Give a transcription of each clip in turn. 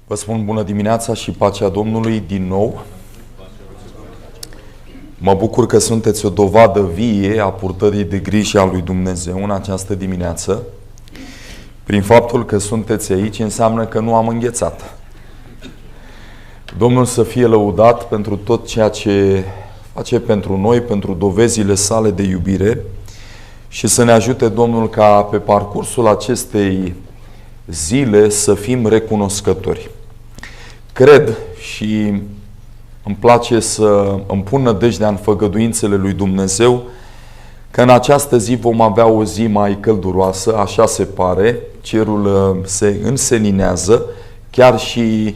Vă spun bună dimineața și pacea Domnului din nou. Mă bucur că sunteți o dovadă vie a purtării de grijă a lui Dumnezeu în această dimineață. Prin faptul că sunteți aici înseamnă că nu am înghețat. Domnul să fie lăudat pentru tot ceea ce face pentru noi, pentru dovezile sale de iubire și să ne ajute Domnul ca pe parcursul acestei zile să fim recunoscători. Cred și îmi place să îmi pun nădejdea în făgăduințele lui Dumnezeu că în această zi vom avea o zi mai călduroasă, așa se pare, cerul se înseninează, chiar și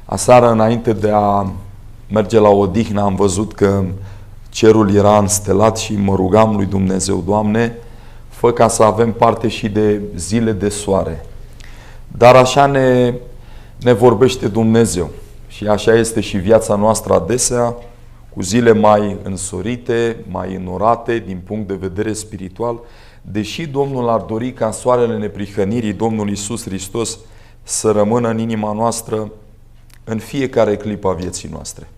aseară înainte de a merge la odihnă am văzut că cerul era înstelat și mă rugam lui Dumnezeu, Doamne, fă ca să avem parte și de zile de soare. Dar așa ne vorbește Dumnezeu și așa este și viața noastră adesea, cu zile mai însorite, mai înorate din punct de vedere spiritual, deși Domnul ar dori ca soarele neprihănirii Domnului Iisus Hristos să rămână în inima noastră în fiecare clipă a vieții noastre.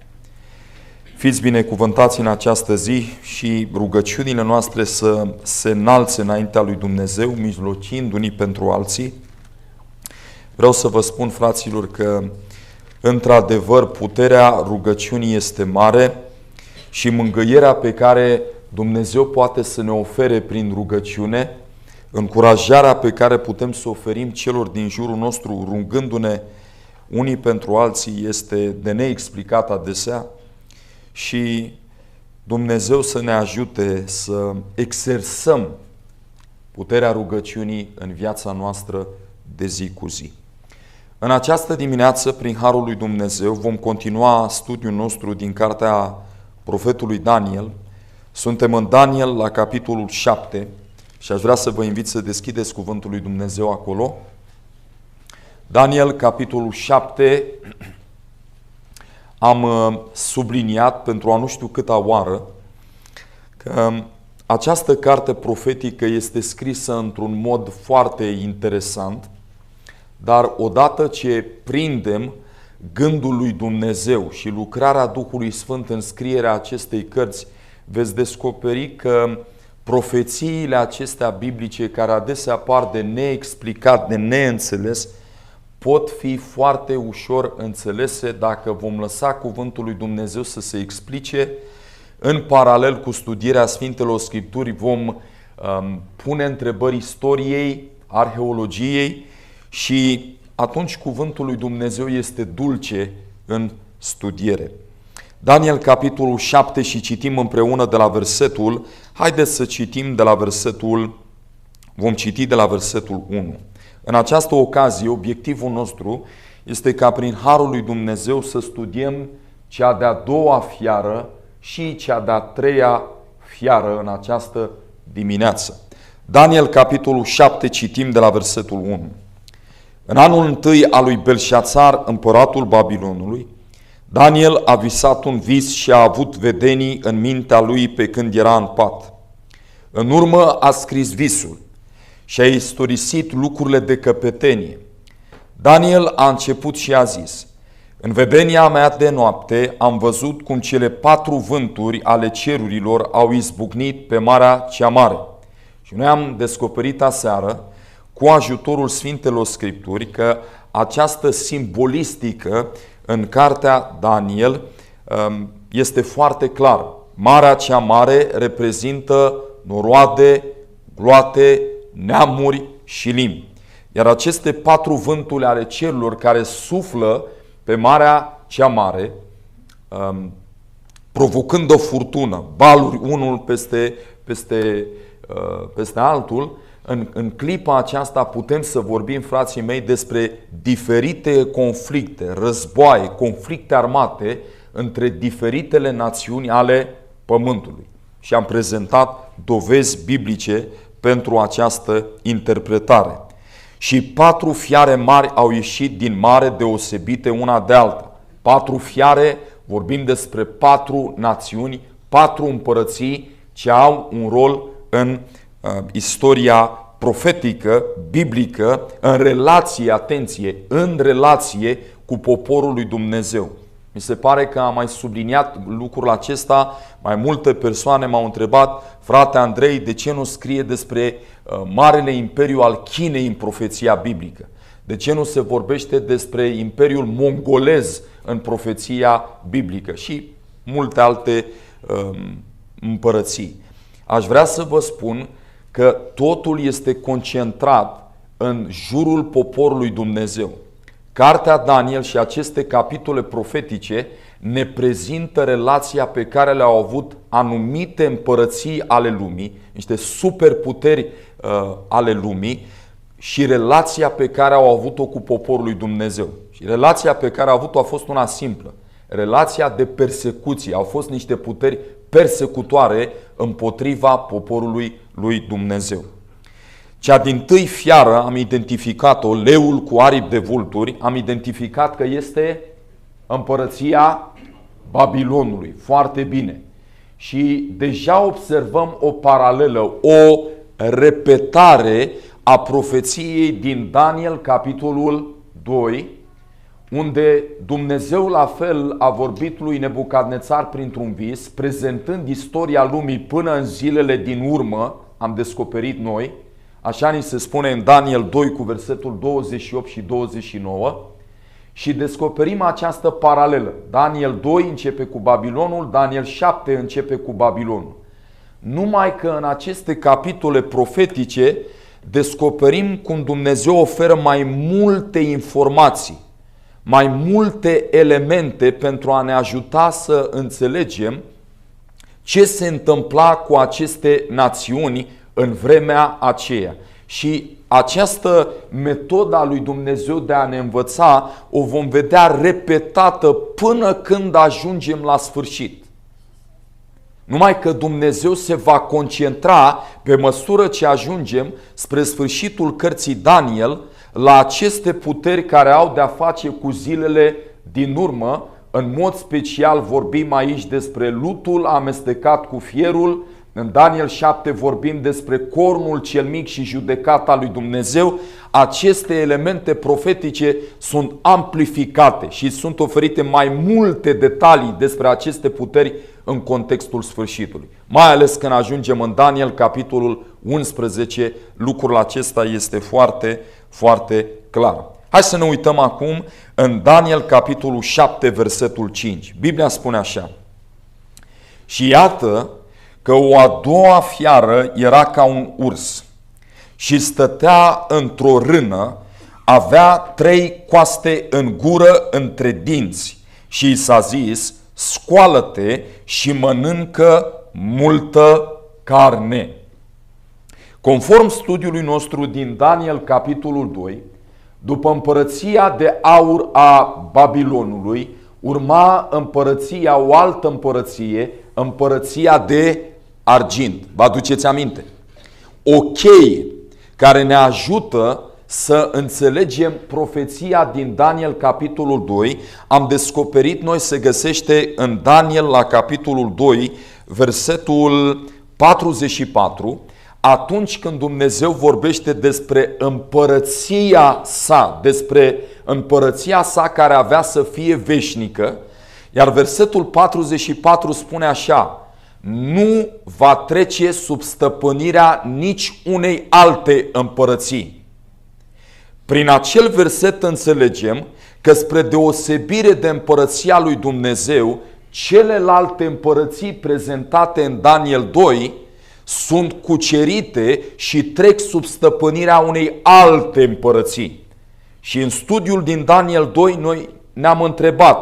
Fiți binecuvântați în această zi și rugăciunile noastre să se înalțe înaintea lui Dumnezeu, mijlocind unii pentru alții. Vreau să vă spun, fraților, că într-adevăr puterea rugăciunii este mare și mângâierea pe care Dumnezeu poate să ne ofere prin rugăciune, încurajarea pe care putem să oferim celor din jurul nostru rugându-ne unii pentru alții este de neexplicat adesea și Dumnezeu să ne ajute să exersăm puterea rugăciunii în viața noastră de zi cu zi. În această dimineață, prin Harul lui Dumnezeu, vom continua studiul nostru din cartea profetului Daniel. Suntem în Daniel la capitolul 7 și aș vrea să vă invit să deschideți cuvântul lui Dumnezeu acolo. Daniel, capitolul 7, am subliniat pentru a nu știu câta oară că această carte profetică este scrisă într-un mod foarte interesant, dar odată ce prindem gândul lui Dumnezeu și lucrarea Duhului Sfânt în scrierea acestei cărți, veți descoperi că profețiile acestea biblice, care adesea apar de neexplicat, de neînțeles, pot fi foarte ușor înțelese dacă vom lăsa cuvântul lui Dumnezeu să se explice. În paralel cu studierea Sfintelor Scripturi vom pune întrebări istoriei, arheologiei și atunci cuvântul lui Dumnezeu este dulce în studiere. Daniel, capitolul 7 și citim împreună de la versetul, haideți să citim de la versetul, vom citi de la versetul 1. În această ocazie, obiectivul nostru este ca prin Harul lui Dumnezeu să studiem cea de-a doua fiară și cea de-a treia fiară în această dimineață. Daniel, capitolul 7, citim de la versetul 1. În anul întâi al lui Belșațar, împăratul Babilonului, Daniel a visat un vis și a avut vedenii în mintea lui pe când era în pat. În urmă a scris visul și a istorisit lucrurile de căpetenie. Daniel a început și a zis: în vedenia mea de noapte am văzut cum cele 4 vânturi ale cerurilor au izbucnit pe Marea cea Mare. Și noi am descoperit aseară, cu ajutorul Sfintelor Scripturi, că această simbolistică în cartea Daniel este foarte clară. Marea cea Mare reprezintă noroade, gloate, neamuri și limbi. Iar aceste 4 vânturi ale cerurilor care suflă pe Marea cea Mare, provocând o furtună, baluri unul peste altul, în clipa aceasta putem să vorbim, frații mei, despre diferite conflicte, războaie, conflicte armate între diferitele națiuni ale Pământului. Și am prezentat dovezi biblice pentru această interpretare. Și 4 fiare mari au ieșit din mare, deosebite una de alta. 4 fiare, vorbim despre 4 națiuni, 4 împărății ce au un rol în istoria profetică, biblică, în relație, atenție, în relație cu poporul lui Dumnezeu. Mi se pare că am mai subliniat lucrul acesta, mai multe persoane m-au întrebat: frate Andrei, de ce nu scrie despre marele imperiu al Chinei în profeția biblică? De ce nu se vorbește despre imperiul mongolez în profeția biblică? Și multe alte împărății. Aș vrea să vă spun că totul este concentrat în jurul poporului Dumnezeu. Cartea Daniel și aceste capitole profetice ne prezintă relația pe care le-au avut anumite împărății ale lumii, niște superputeri ale lumii, și relația pe care au avut-o cu poporul lui Dumnezeu. Și relația pe care au avut-o a fost una simplă. Relația de persecuție. Au fost niște puteri persecutoare împotriva poporului lui Dumnezeu. Cea dintâi fiară am identificat-o, leul cu aripi de vulturi, am identificat că este împărăția Babilonului. Foarte bine. Și deja observăm o paralelă, o repetare a profeției din Daniel, capitolul 2, unde Dumnezeu la fel a vorbit lui Nebucadnețar printr-un vis, prezentând istoria lumii până în zilele din urmă, am descoperit noi. Așa ni se spune în Daniel 2 cu versetul 28 și 29 și descoperim această paralelă. Daniel 2 începe cu Babilonul, Daniel 7 începe cu Babilonul. Numai că în aceste capitole profetice descoperim cum Dumnezeu oferă mai multe informații, mai multe elemente pentru a ne ajuta să înțelegem ce se întâmpla cu aceste națiuni în vremea aceea. Și această metodă a lui Dumnezeu de a ne învăța o vom vedea repetată până când ajungem la sfârșit. Numai că Dumnezeu se va concentra pe măsură ce ajungem spre sfârșitul cărții Daniel la aceste puteri care au de-a face cu zilele din urmă. În mod special vorbim aici despre lutul amestecat cu fierul. În Daniel 7 vorbim despre cornul cel mic și judecata lui Dumnezeu. Aceste elemente profetice sunt amplificate și sunt oferite mai multe detalii despre aceste puteri în contextul sfârșitului. Mai ales când ajungem în Daniel, capitolul 11, lucrul acesta este foarte, foarte clar. Hai să ne uităm acum în Daniel, capitolul 7, versetul 5. Biblia spune așa: și iată că o a doua fiară era ca un urs și stătea într-o rână, avea 3 coaste în gură între dinți și i s-a zis: scoală-te și mănâncă multă carne. Conform studiului nostru din Daniel, capitolul 2, după împărăția de aur a Babilonului, urma împărăția, o altă împărăție, împărăția de argint. Vă aduceți aminte? O cheie care ne ajută să înțelegem profeția din Daniel, capitolul 2, am descoperit noi, se găsește în Daniel, la capitolul 2, versetul 44, atunci când Dumnezeu vorbește despre împărăția sa, despre împărăția sa care avea să fie veșnică, iar versetul 44 spune așa: nu va trece sub stăpânirea nici unei alte împărății. Prin acel verset înțelegem că spre deosebire de împărăția lui Dumnezeu, celelalte împărății prezentate în Daniel 2 sunt cucerite și trec sub stăpânirea unei alte împărății. Și în studiul din Daniel 2 noi ne-am întrebat: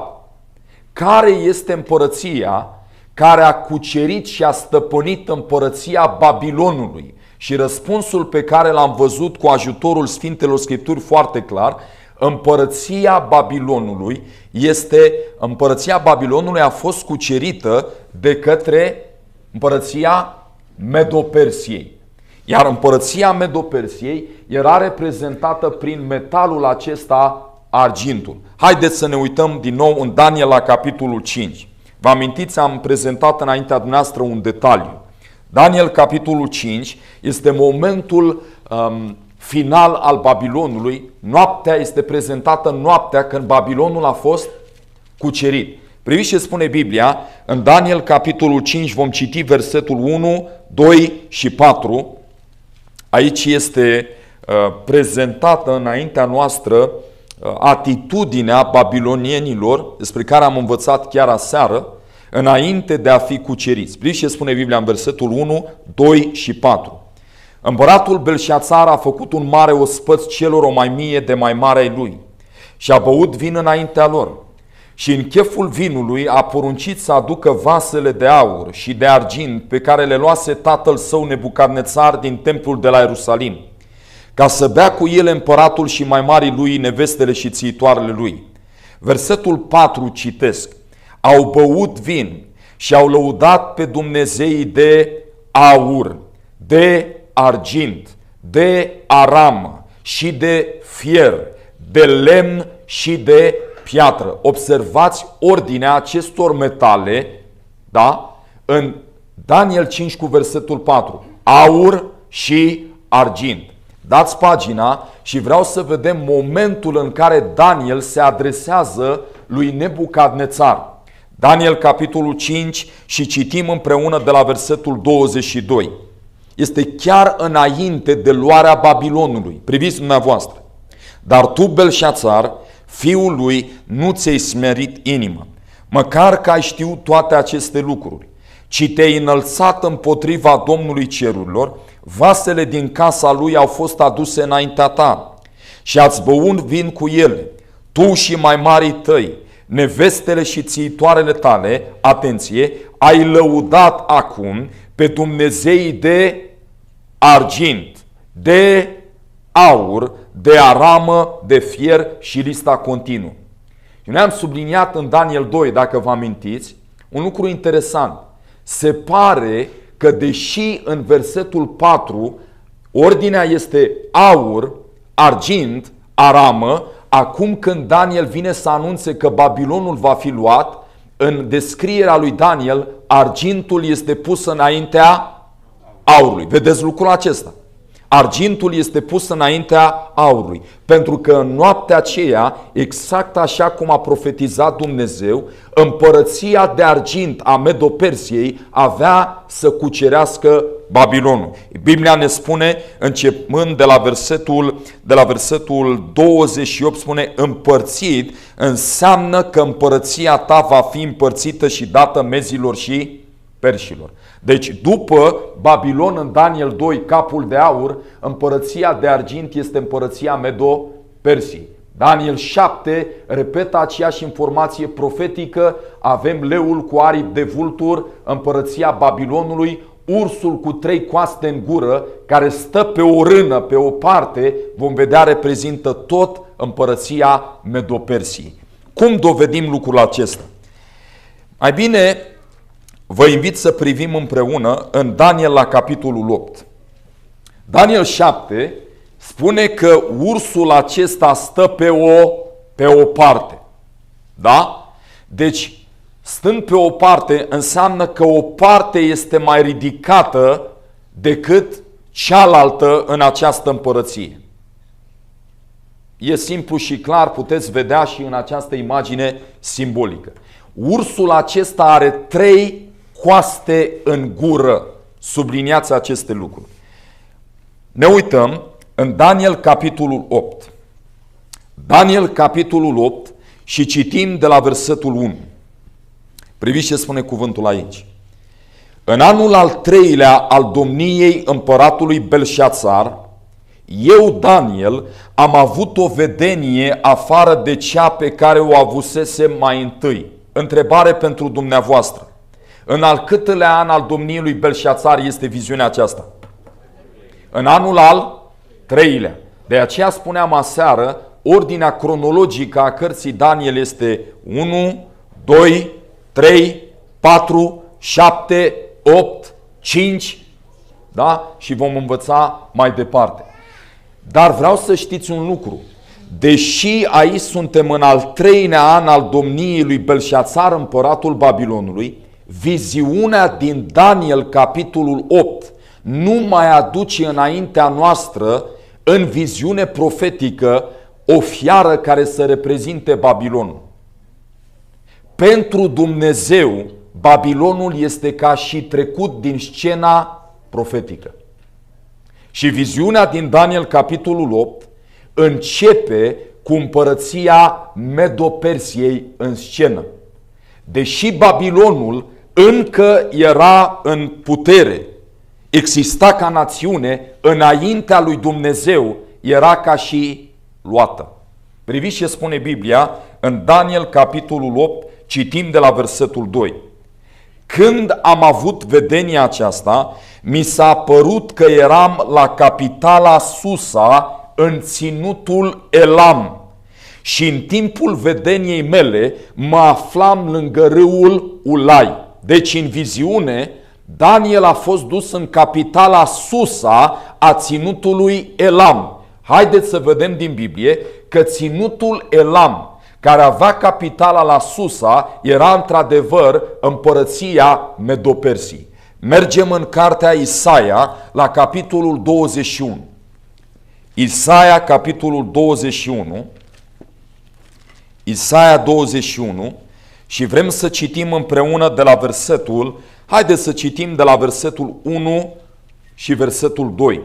care este împărăția care a cucerit și a stăpânit împărăția Babilonului? Și răspunsul pe care l-am văzut cu ajutorul Sfintelor Scripturi foarte clar: împărăția Babilonului a fost cucerită de către împărăția Medo-Persiei. Iar împărăția Medo-Persiei era reprezentată prin metalul acesta, argintul. Haideți să ne uităm din nou în Daniel, la capitolul 5. Vă amintiți, am prezentat înaintea dumneavoastră un detaliu. Daniel, capitolul 5, este momentul final al Babilonului. Noaptea este prezentată noaptea când Babilonul a fost cucerit. Priviți ce spune Biblia în Daniel capitolul 5, vom citi versetul 1, 2 și 4. Aici este prezentată înaintea noastră atitudinea babilonienilor, despre care am învățat chiar aseară, înainte de a fi cuceriți. Priviți ce spune Biblia în versetul 1, 2 și 4. Împăratul Belșațar a făcut un mare ospăț celor o mai mie de mai mare ai lui și a băut vin înaintea lor. Și în cheful vinului a poruncit să aducă vasele de aur și de argint pe care le luase tatăl său Nebucadnețar din templul de la Ierusalim, ca să bea cu ele împăratul și mai marii lui, nevestele și țiitoarele lui. Versetul 4 citesc. Au băut vin și au lăudat pe Dumnezeii de aur, de argint, de aramă și de fier, de lemn și de piatră. Observați ordinea acestor metale, da? În Daniel 5 cu versetul 4. Aur și argint. Dați pagina și vreau să vedem momentul în care Daniel se adresează lui Nebucadnețar. Daniel capitolul 5 și citim împreună de la versetul 22. Este chiar înainte de luarea Babilonului. Priviți dumneavoastră. Dar tu, Belșațar, fiul lui, nu ți-ai smerit inima, măcar că ai știut toate aceste lucruri, ci te-ai înălțat împotriva Domnului cerurilor, vasele din casa lui au fost aduse înaintea ta și ați băut vin cu ele, tu și mai marii tăi, nevestele și țiitoarele tale, atenție, ai lăudat acum pe Dumnezeii de argint, de aur, de aramă, de fier și lista continuă. Și noi am subliniat în Daniel 2, dacă vă amintiți, un lucru interesant. Se pare că deși în versetul 4 ordinea este aur, argint, aramă, acum când Daniel vine să anunțe că Babilonul va fi luat, în descrierea lui Daniel, argintul este pus înaintea aurului. Vedeți lucrul acesta? Argintul este pus înaintea aurului, pentru că în noaptea aceea, exact așa cum a profetizat Dumnezeu, împărăția de argint a Medo-Persiei avea să cucerească Babilonul. Biblia ne spune, începând de la versetul 28, spune împărțit, înseamnă că împărăția ta va fi împărțită și dată mezilor și perșilor. Deci după Babilon în Daniel 2, capul de aur, împărăția de argint este împărăția Medo-Persiei. Daniel 7 repetă aceeași informație profetică, avem leul cu aripi de vultur, împărăția Babilonului, ursul cu 3 coaste în gură, care stă pe o rână, pe o parte, vom vedea, reprezintă tot împărăția Medo-Persiei. Cum dovedim lucrul acesta? Mai bine, vă invit să privim împreună în Daniel la capitolul 8. Daniel 7 spune că ursul acesta stă pe o parte. Da? Deci, stând pe o parte înseamnă că o parte este mai ridicată decât cealaltă în această împărăție. E simplu și clar, puteți vedea și în această imagine simbolică. Ursul acesta are 3 coaste în gură. Subliniați aceste lucruri. Ne uităm în Daniel capitolul 8. Daniel capitolul 8 și citim de la versetul 1. Priviți ce spune cuvântul aici. În anul al 3-lea al domniei împăratului Belșațar, eu, Daniel, am avut o vedenie afară de cea pe care o avusesem mai întâi. Întrebare pentru dumneavoastră. În al câtelea an al domniei lui Belșațar este viziunea aceasta? În anul al 3-lea. De aceea spuneam aseară, ordinea cronologică a cărții Daniel este 1, 2, 3, 4, 7, 8, 5, da? Și vom învăța mai departe. Dar vreau să știți un lucru. Deși aici suntem în al 3-lea an al domniei lui Belșațar, împăratul Babilonului, viziunea din Daniel capitolul 8 nu mai aduce înaintea noastră în viziune profetică o fiară care să reprezinte Babilonul. Pentru Dumnezeu, Babilonul este ca și trecut din scena profetică. Și viziunea din Daniel, capitolul 8, începe cu împărăția Medo-Persiei în scenă. Deși Babilonul încă era în putere, exista ca națiune, înaintea lui Dumnezeu era ca și luată. Priviți ce spune Biblia în Daniel, capitolul 8, citim de la versetul 2. Când am avut vedenia aceasta, mi s-a părut că eram la capitala Susa, în ținutul Elam. Și în timpul vedeniei mele mă aflam lângă râul Ulai. Deci în viziune, Daniel a fost dus în capitala Susa a ținutului Elam. Haideți să vedem din Biblie că ținutul Elam, care avea capitala la Susa, era într-adevăr împărăția Medo-Persii. Mergem în cartea Isaia la capitolul 21. Isaia, capitolul 21. Isaia 21 și vrem să citim împreună de la versetul, haideți să citim de la versetul 1 și versetul 2.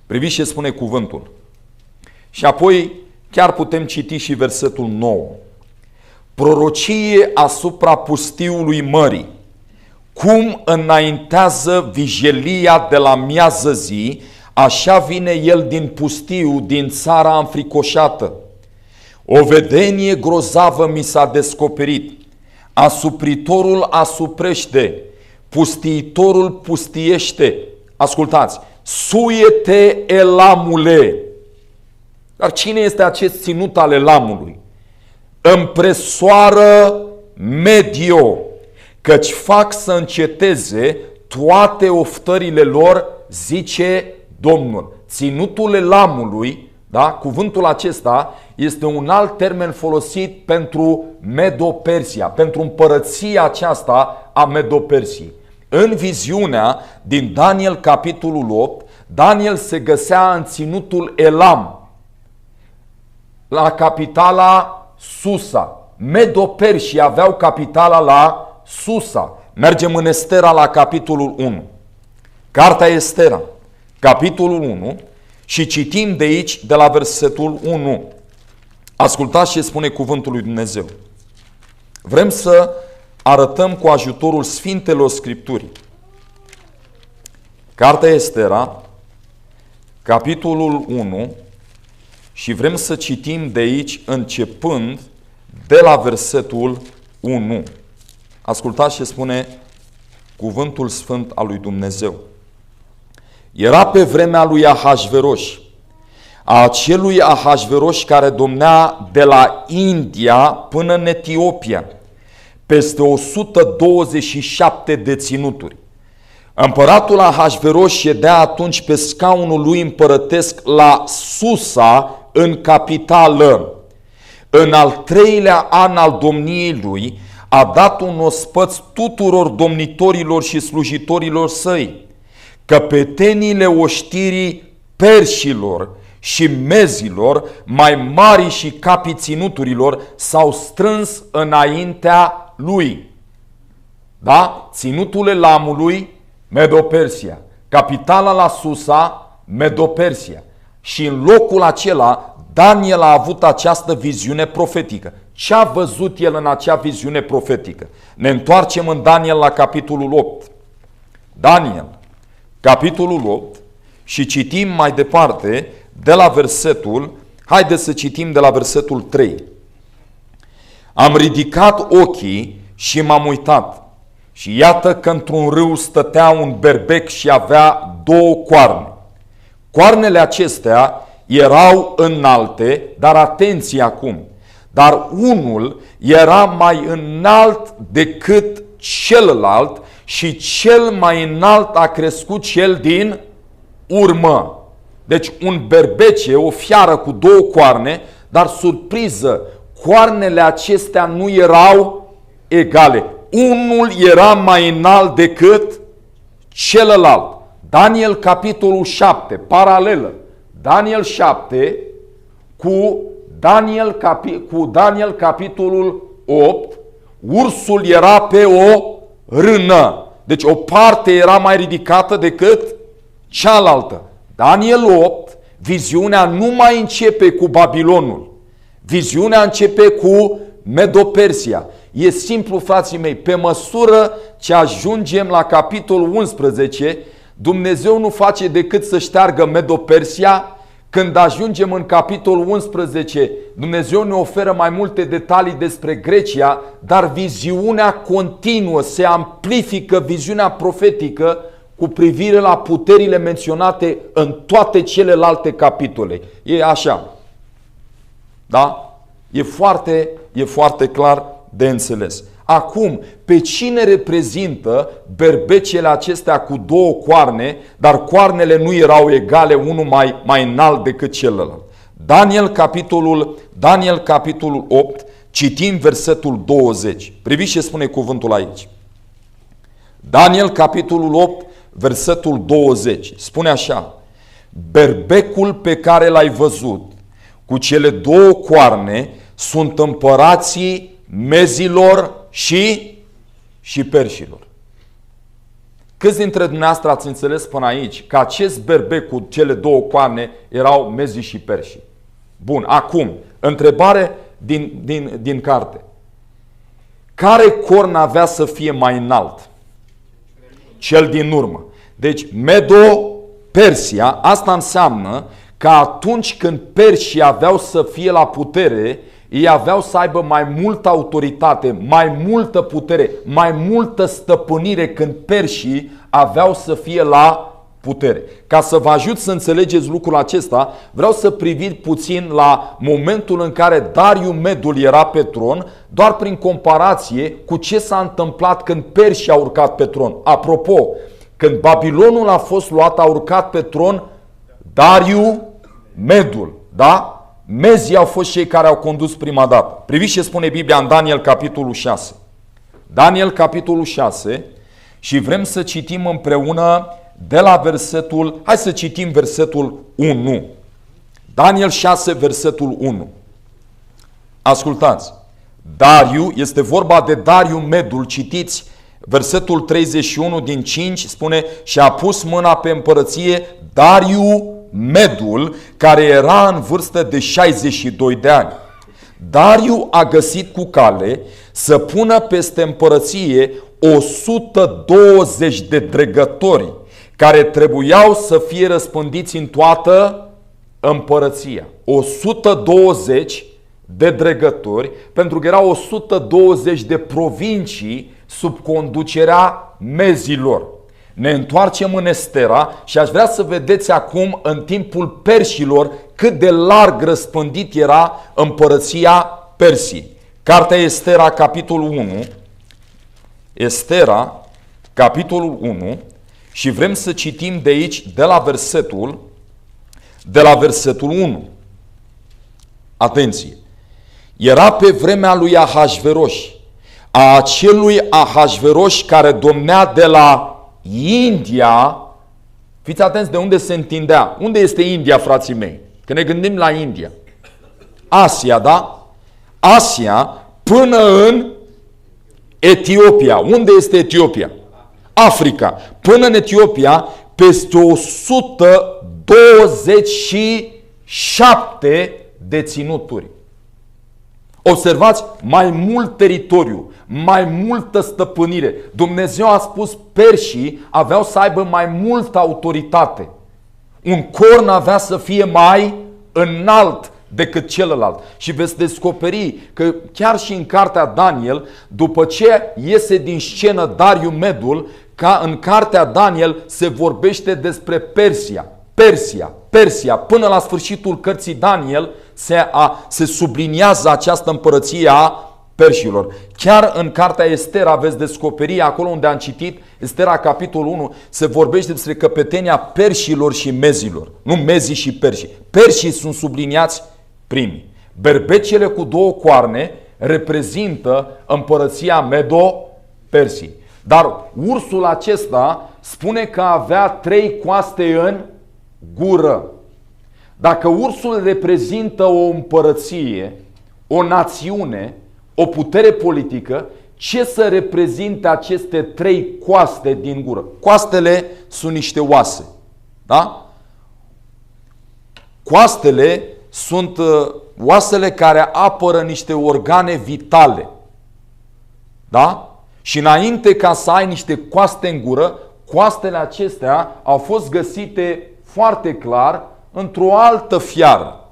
Priviți ce spune cuvântul. Și apoi chiar putem citi și versetul 9. Prorocie asupra pustiului mării. Cum înaintează vijelia de la miază zi, așa vine el din pustiu, din țara înfricoșată. O vedenie grozavă mi s-a descoperit. Asupritorul asuprește, pustiitorul pustiește. Ascultați, suiete Elamule. Dar cine este acest ținut al Elamului? Împresoară Medio, căci fac să înceteze toate oftările lor, zice Domnul. Ținutul Elamului, da? Cuvântul acesta este un alt termen folosit pentru Medo-Persia, pentru împărăția aceasta a Medo-Persiei. În viziunea din Daniel, capitolul 8, Daniel se găsea în ținutul Elam, la capitala Susa. Medo-Persii aveau capitala la Susa. Mergem în Estera la capitolul 1. Cartea Estera, capitolul 1, și citim de aici, de la versetul 1. Ascultați ce spune cuvântul lui Dumnezeu. Vrem să arătăm cu ajutorul Sfintelor Scripturii. Cartea Estera, capitolul 1, și vrem să citim de aici începând de la versetul 1. Ascultați ce spune cuvântul sfânt al lui Dumnezeu. Era pe vremea lui Ahasveros, a acelui Ahasveros care domnea de la India până în Etiopia, peste 127 de ținuturi. Împăratul Ahasveros ședea atunci pe scaunul lui împărătesc la Susa, în capitală. În al treilea an al domniei lui a dat un ospăț tuturor domnitorilor și slujitorilor săi. Căpetenile oștirii perșilor și mezilor, mai mari și capii ținuturilor, s-au strâns înaintea lui. Da? Ținutul Elamului, Medo-Persia. Capitala la Susa, Medo-Persia. Și în locul acela, Daniel a avut această viziune profetică. Ce a văzut el în acea viziune profetică? Ne întoarcem în Daniel la capitolul 8. Daniel, capitolul 8, și citim mai departe de la versetul, haideți să citim de la versetul 3. Am ridicat ochii și m-am uitat și iată că într-un râu stătea un berbec și avea două coarne. Coarnele acestea erau înalte, dar atenție acum, dar unul era mai înalt decât celălalt și cel mai înalt a crescut cel din urmă. Deci un berbece, o fiară cu două coarne, dar surpriză, coarnele acestea nu erau egale. Unul era mai înalt decât celălalt. Daniel, capitolul 7, paralelă. Daniel 7 cu Daniel capitolul 8, ursul era pe o rână. Deci o parte era mai ridicată decât cealaltă. Daniel 8, viziunea nu mai începe cu Babilonul. Viziunea începe cu Medo-Persia. E simplu, frații mei, pe măsură ce ajungem la capitolul 11, Dumnezeu nu face decât să șteargă Medo-Persia. Când ajungem în capitolul 11, Dumnezeu ne oferă mai multe detalii despre Grecia, dar viziunea continuă, se amplifică viziunea profetică cu privire la puterile menționate în toate celelalte capitole. E așa. Da? E foarte clar de înțeles. Acum, pe cine reprezintă berbecele acestea cu două coarne, dar coarnele nu erau egale, unul mai înalt decât celălalt? Daniel capitolul 8, citim versetul 20. Priviți ce spune cuvântul aici. Daniel capitolul 8, versetul 20. Spune așa: berbecul pe care l-ai văzut cu cele două coarne sunt împărații mezilor și perșilor. Câți dintre dumneavoastră ați înțeles până aici că acest berbec cu cele două coarne erau mezii și perșii? Bun, acum, întrebare din carte. Care corn avea să fie mai înalt? Cel din urmă. Deci, Medo-Persia, asta înseamnă că atunci când perșii aveau să fie la putere, ei aveau să aibă mai multă autoritate, mai multă putere, mai multă stăpânire când perșii aveau să fie la putere. Ca să vă ajut să înțelegeți lucrul acesta, vreau să priviți puțin la momentul în care Dariu Medul era pe tron, doar prin comparație cu ce s-a întâmplat când perșii au urcat pe tron. Apropo, când Babilonul a fost luat, a urcat pe tron Dariu Medul, da? Mezii au fost cei care au condus prima dată. Priviți ce spune Biblia în Daniel capitolul 6. Daniel capitolul 6 și vrem să citim împreună de la versetul, hai să citim versetul 1. Daniel 6, versetul 1. Ascultați. Dariu, este vorba de Dariu Medul, citiți versetul 31 din 5, spune: și a pus mâna pe împărăție Dariu Medul, care era în vârstă de 62 de ani. Dariu a găsit cu cale să pună peste împărăție 120 de dregători care trebuiau să fie răspândiți în toată împărăția. 120 de dregători, pentru că erau 120 de provincii sub conducerea mezilor. Ne întoarcem în Estera și aș vrea să vedeți acum în timpul perșilor cât de larg răspândit era împărăția Persiei. Cartea Estera, capitolul 1. Estera, capitolul 1, și vrem să citim de aici, de la versetul 1. Atenție! Era pe vremea lui Ahasveros, a acelui Ahasveros care domnea de la India. Fiți atenți de unde se întindea. Unde este India, frații mei? Când ne gândim la India. Asia, da? Asia până în Etiopia. Unde este Etiopia? Africa. Până în Etiopia, peste 127 de ținuturi. Observați, mai mult teritoriu, mai multă stăpânire. Dumnezeu a spus perșii aveau să aibă mai multă autoritate. Un corn avea să fie mai înalt decât celălalt. Și veți descoperi că chiar și în cartea Daniel, după ce iese din scenă Dariu Medul, ca în cartea Daniel se vorbește despre Persia. Până la sfârșitul cărții Daniel se subliniază această împărăție a perșilor. Chiar în cartea Estera veți descoperi, acolo unde am citit, Estera capitolul 1, se vorbește despre căpetenia perșilor și mezilor. Nu mezii și perșii. Perșii sunt subliniați primii. Berbecele cu două coarne reprezintă împărăția Medo-Persiei. Dar ursul acesta spune că avea 3 coaste în gură. Dacă ursul reprezintă o împărăție, o națiune, o putere politică, ce să reprezinte aceste 3 coaste din gură? Coastele sunt niște oase. Da? Coastele sunt oasele care apără niște organe vitale. Da? Și înainte ca să ai niște coaste în gură, coastele acestea au fost găsite foarte clar într-o altă fiară,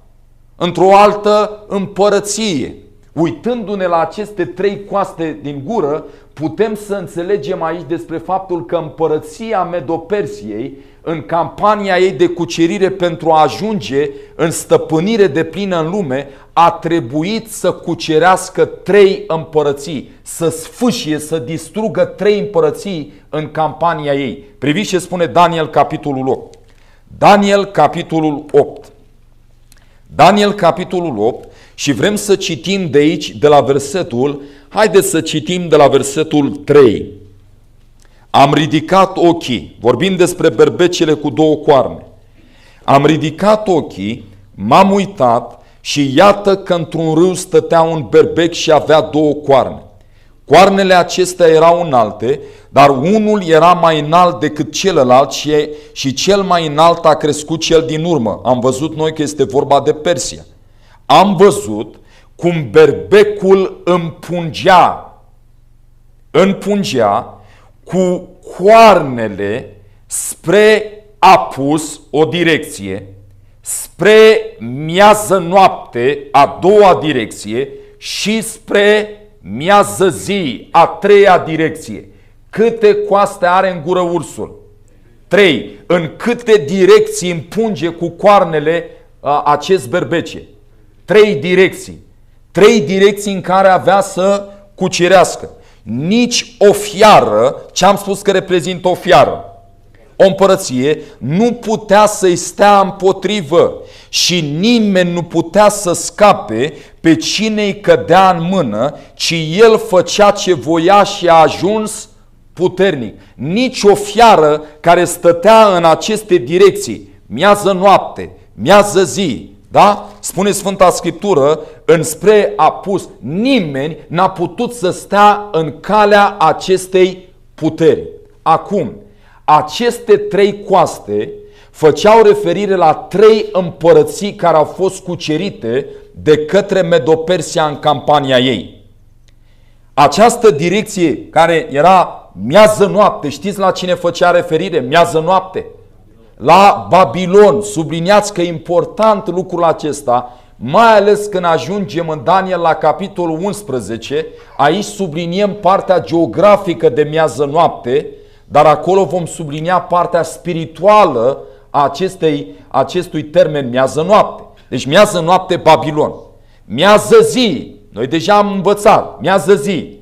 într-o altă împărăție. Uitându-ne la aceste 3 coaste din gură, putem să înțelegem aici despre faptul că împărăția Medo-Persiei, în campania ei de cucerire pentru a ajunge în stăpânire deplină în lume, a trebuit să cucerească 3 împărății, să sfâșie, să distrugă 3 împărății în campania ei. Priviți ce spune Daniel capitolul 8. Daniel capitolul 8. Daniel capitolul 8 și vrem să citim de aici, de la versetul, haideți să citim de la versetul 3. Am ridicat ochii, vorbim despre berbecele cu 2 coarne. Am ridicat ochii, m-am uitat și iată că într-un râu stătea un berbec și avea 2 coarne. Coarnele acestea erau înalte, dar unul era mai înalt decât celălalt și cel mai înalt a crescut cel din urmă. Am văzut noi că este vorba de Persia. Am văzut cum berbecul împungea cu coarnele spre apus, o direcție, spre miază noapte, a doua direcție, și spre miază zi, a 3-a direcție. Câte coaste are în gură ursul? 3. În câte direcții împunge cu coarnele acest berbece? 3 direcții. 3 direcții în care avea să cucerească. Nici o fiară, ce am spus că reprezintă o fiară, o împărăție, nu putea să-i stea împotrivă și nimeni nu putea să scape pe cine îi cădea în mână, ci el făcea ce voia și a ajuns puternic. Nici o fiară care stătea în aceste direcții, miază noapte, miază zi, da? Spune Sfânta Scriptură, înspre apus, nimeni n-a putut să stea în calea acestei puteri. Acum, aceste 3 coaste făceau referire la 3 împărății care au fost cucerite de către Medo-Persia în campania ei. Această direcție care era miază noapte, știți la cine făcea referire? Miază noapte? La Babilon. Subliniați că e important lucrul acesta, mai ales când ajungem în Daniel la capitolul 11, aici subliniem partea geografică de miază noapte, dar acolo vom sublinia partea spirituală a acestui termen miază noapte. Deci miază noapte Babilon. Miază zi, noi deja am învățat, miază zi,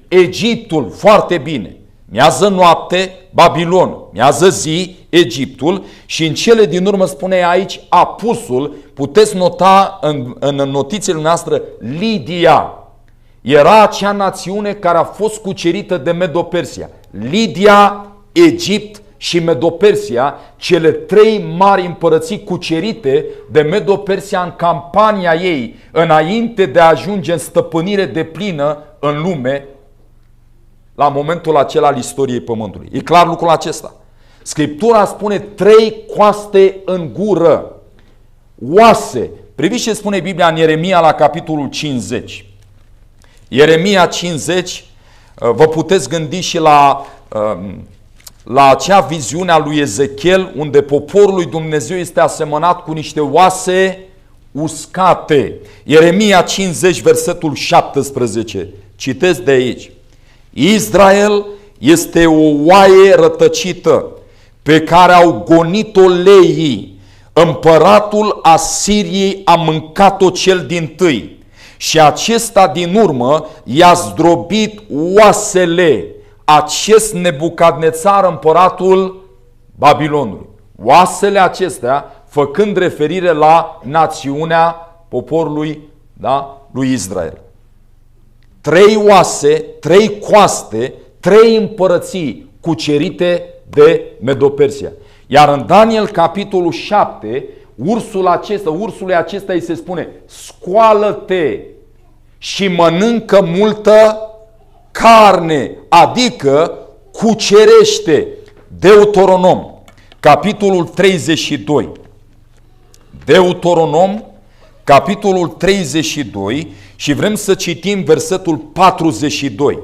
Egiptul, foarte bine. Miază noapte Babilon, miază zi Egiptul și în cele din urmă spune aici apusul, puteți nota în notițele noastre Lidia. Era acea națiune care a fost cucerită de Medo-Persia. Lidia, Egipt și Medo-Persia, cele 3 mari împărății cucerite de Medo-Persia în campania ei, înainte de a ajunge în stăpânire deplină în lume, la momentul acela al istoriei Pământului. E clar lucrul acesta. Scriptura spune 3 coaste în gură, oase. Priviți ce spune Biblia în Ieremia la capitolul 50. Ieremia 50, vă puteți gândi și la acea viziune a lui Ezechiel, unde poporul lui Dumnezeu este asemănat cu niște oase uscate. Ieremia 50, versetul 17. Citesc de aici. Israel este o oaie rătăcită pe care au gonit-o leii. Împăratul Asiriei a mâncat-o cel dintâi și acesta din urmă i-a zdrobit oasele. Acest Nebucadnețar, împăratul Babilonului. Oasele acestea făcând referire la națiunea poporului, da, lui Israel. 3 oase, 3 coaste, 3 împărății cucerite de Medo-Persia. Iar în Daniel capitolul 7, ursului acesta îi se spune: scoală-te și mănâncă multă carne, adică cucerește. Deuteronom, capitolul 32. Deuteronom, capitolul 32, și vrem să citim versetul 42.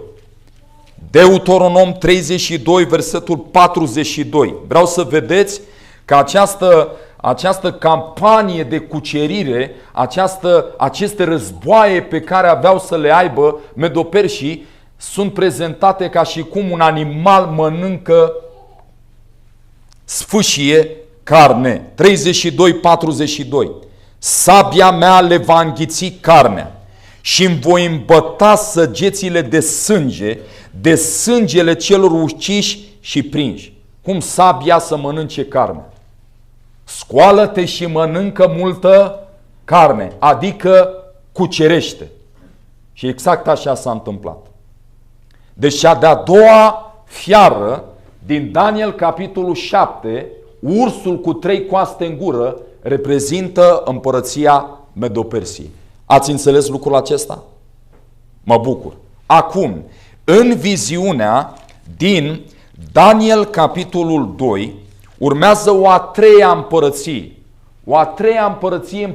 Deuteronom 32, versetul 42. Vreau să vedeți că această campanie de cucerire, aceste războaie pe care aveau să le aibă medoperșii, sunt prezentate ca și cum un animal mănâncă, sfâșie carne. 32:42. Sabia mea le va înghiți carnea și îmi voi îmbăta săgețile de sângele celor uciși și prinși. Cum sabia să mănânce carne? Scoală-te și mănâncă multă carne, adică cucerește. Și exact așa s-a întâmplat. Deci cea de-a doua fiară din Daniel capitolul 7, ursul cu 3 coaste în gură, reprezintă împărăția Medo-Persiei. Ați înțeles lucrul acesta? Mă bucur. Acum, în viziunea din Daniel capitolul 2, urmează o a treia împărăție. O a treia împărăție,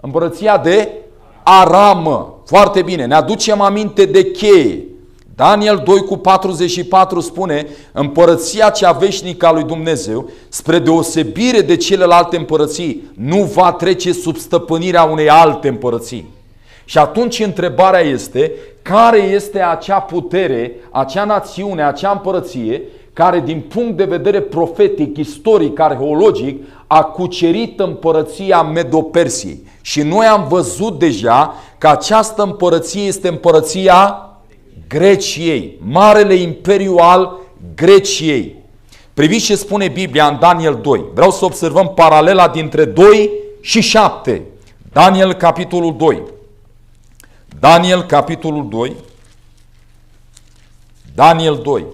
împărăția de Aramă. Foarte bine, ne aducem aminte de cheie. Daniel 2:44 spune: împărăția cea veșnică a lui Dumnezeu, spre deosebire de celelalte împărății, nu va trece sub stăpânirea unei alte împărății. Și atunci întrebarea este: care este acea putere, acea națiune, acea împărăție care din punct de vedere profetic, istoric, arheologic a cucerit împărăția Medo-Persiei? Și noi am văzut deja că această împărăție este împărăția Greciei, Marele Imperiu al Greciei. Priviți ce spune Biblia în Daniel 2. Vreau să observăm paralela dintre 2 și 7. Daniel capitolul 2. Daniel capitolul 2. Daniel 2.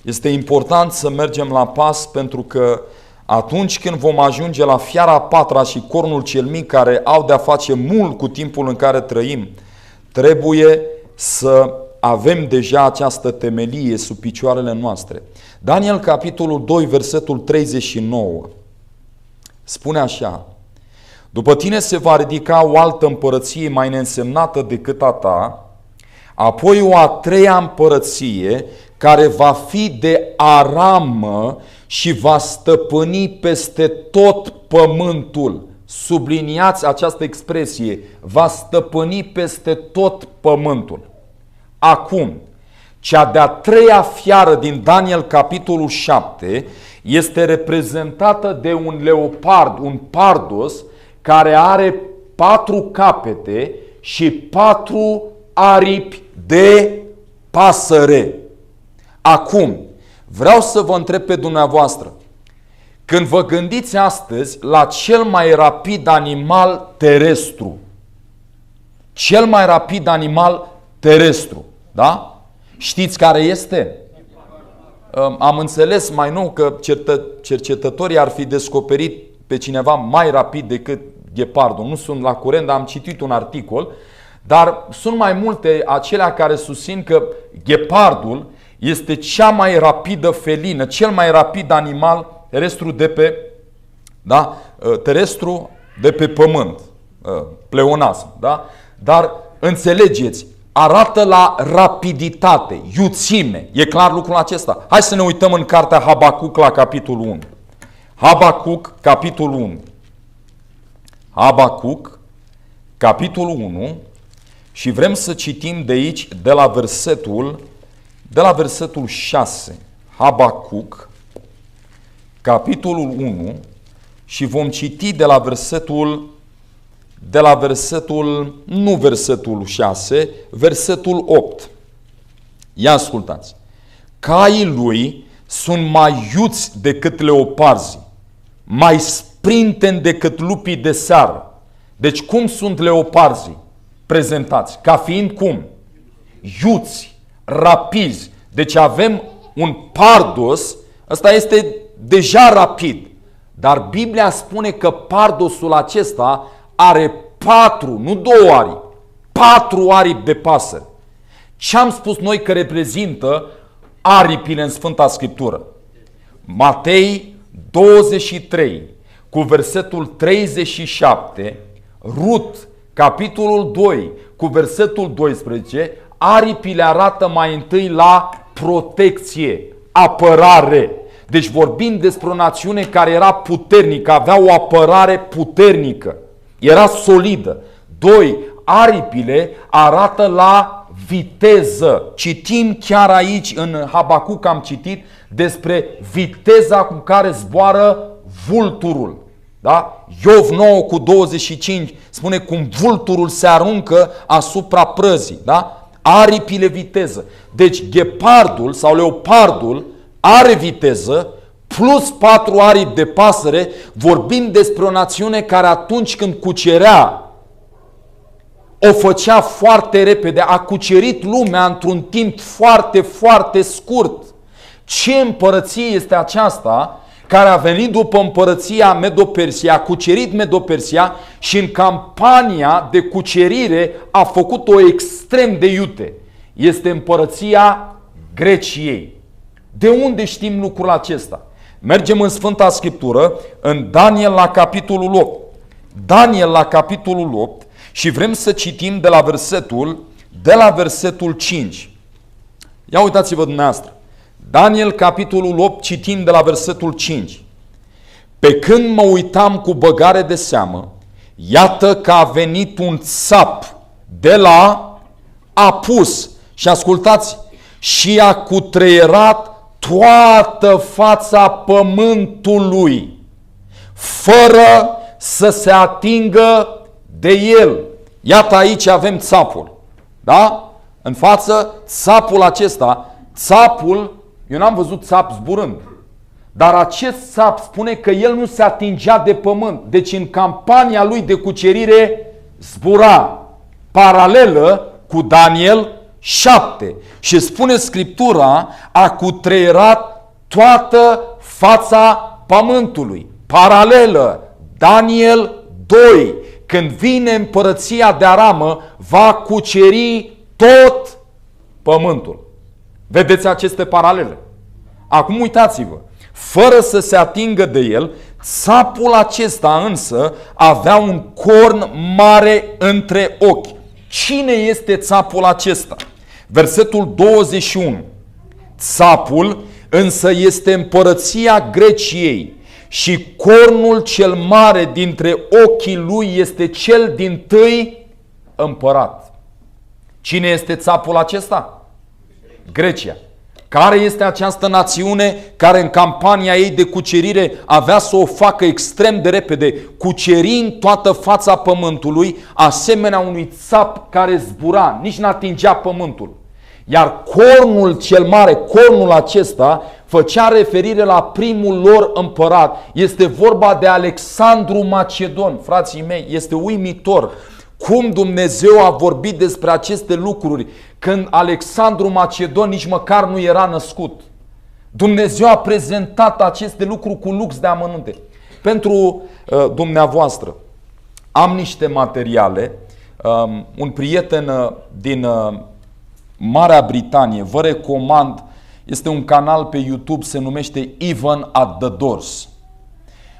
Este important să mergem la pas, pentru că atunci când vom ajunge la fiara a patra și cornul cel mic, care au de-a face mult cu timpul în care trăim, trebuie să avem deja această temelie sub picioarele noastre. Daniel capitolul 2, versetul 39 spune așa: după tine se va ridica o altă împărăție mai neînsemnată decât a ta, apoi o a treia împărăție care va fi de Aramă și va stăpâni peste tot pământul. Subliniați această expresie: va stăpâni peste tot pământul. Acum, cea de-a treia fiară din Daniel capitolul 7 este reprezentată de un leopard, un pardos, care are 4 capete și 4 aripi de pasăre. Acum, vreau să vă întreb pe dumneavoastră: când vă gândiți astăzi la cel mai rapid animal terestru, cel mai rapid animal terestru, da? Știți care este? Am înțeles mai nou că cercetătorii ar fi descoperit pe cineva mai rapid decât ghepardul. Nu sunt la curent, dar am citit un articol. Dar sunt mai multe acelea care susțin că ghepardul este cea mai rapidă felină, cel mai rapid animal terestru de pe pământ, pleonasm, da? Dar înțelegeți, arată la rapiditate, iuțime. E clar lucrul acesta? Hai să ne uităm în cartea Habacuc la capitolul 1. Habacuc, capitolul 1. Habacuc, capitolul 1, și vrem să citim de aici, de la versetul 6. Habacuc, capitolul 1, și vom citi de la versetul 6, versetul 8. Ia ascultați. Caii lui sunt mai iuți decât leoparzii, mai sprinteni decât lupii de seară. Deci cum sunt leoparzii prezentați? Ca fiind cum? Iuți, rapizi. Deci avem un pardos, ăsta este deja rapid. Dar Biblia spune că pardosul acesta are 4, nu 2 aripi, 4 aripi de pasăre. Ce am spus noi că reprezintă aripile în Sfânta Scriptură? Matei 23, cu versetul 37, Rut, capitolul 2, cu versetul 12, aripile arată mai întâi la protecție, apărare. Deci vorbim despre o națiune care era puternică, avea o apărare puternică, era solidă. 2. Aripile arată la viteză. Citim chiar aici în Habacuc, am citit despre viteza cu care zboară vulturul. Da? Iov 9 cu 25 spune cum vulturul se aruncă asupra prăzii. Da? Aripile viteză. Deci ghepardul sau leopardul are viteză plus 4 aripi de pasăre. Vorbim despre o națiune care atunci când cucerea o făcea foarte repede, a cucerit lumea într-un timp foarte, foarte scurt. Ce împărăție este aceasta care a venit după împărăția Medo-Persia, a cucerit Medo-Persia și în campania de cucerire a făcut-o extrem de iute? Este împărăția Greciei. De unde știm lucrul acesta? Mergem în Sfânta Scriptură, în Daniel la capitolul 8. Daniel la capitolul 8 și vrem să citim de la versetul 5. Ia uitați-vă dumneavoastră. Daniel capitolul 8, citim de la versetul 5. Pe când mă uitam cu băgare de seamă, iată că a venit un țap de la Apus. Și ascultați, și a cutreierat toată fața pământului, fără să se atingă de el. Iată, aici avem țapul. Da? În față, țapul acesta, țapul, eu n-am văzut țap zburând, dar acest țap spune că el nu se atingea de pământ. Deci în campania lui de cucerire zbura, paralelă cu Daniel 7. Și spune Scriptura, a cutreierat toată fața pământului. Paralelă, Daniel 2. Când vine împărăția de Aramă, va cuceri tot pământul. Vedeți aceste paralele? Acum uitați-vă, fără să se atingă de el, țapul acesta însă avea un corn mare între ochi. Cine este țapul acesta? Versetul 21. Țapul însă este împărăția Greciei și cornul cel mare dintre ochii lui este cel dintâi împărat. Cine este țapul acesta? Grecia. Care este această națiune care în campania ei de cucerire avea să o facă extrem de repede, cucerind toată fața pământului, asemenea unui țap care zbura, nici n-atingea pământul. Iar cornul cel mare, cornul acesta, făcea referire la primul lor împărat. Este vorba de Alexandru Macedon. Frații mei, este uimitor cum Dumnezeu a vorbit despre aceste lucruri când Alexandru Macedon nici măcar nu era născut. Dumnezeu a prezentat aceste lucruri cu lux de amănunte. Pentru dumneavoastră am niște materiale. Un prieten din Marea Britanie, vă recomand, este un canal pe YouTube, se numește Even at the Doors.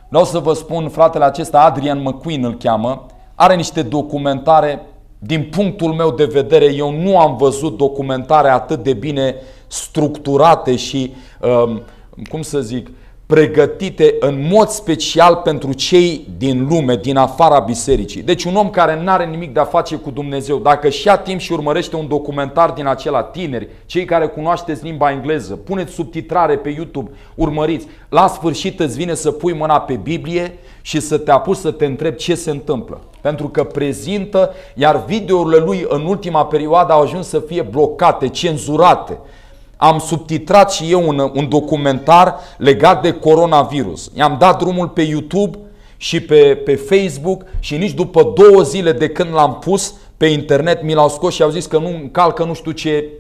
Vreau să vă spun, fratele acesta, Adrian McQueen îl cheamă, are niște documentare, din punctul meu de vedere, eu nu am văzut documentare atât de bine structurate și, cum să zic, pregătite în mod special pentru cei din lume, din afara bisericii. Deci un om care nu are nimic de a face cu Dumnezeu, dacă și ia timp și urmărește un documentar din acela, tineri, cei care cunoașteți limba engleză, puneți subtitrare pe YouTube, urmăriți, la sfârșit îți vine să pui mâna pe Biblie și să te apuci să te întrebi ce se întâmplă. Pentru că prezintă, iar videourile lui în ultima perioadă au ajuns să fie blocate, cenzurate. Am subtitrat și eu un documentar legat de coronavirus. I-am dat drumul pe YouTube și pe Facebook și nici după 2 zile de când l-am pus pe internet, mi l-au scos și au zis că nu încalcă nu știu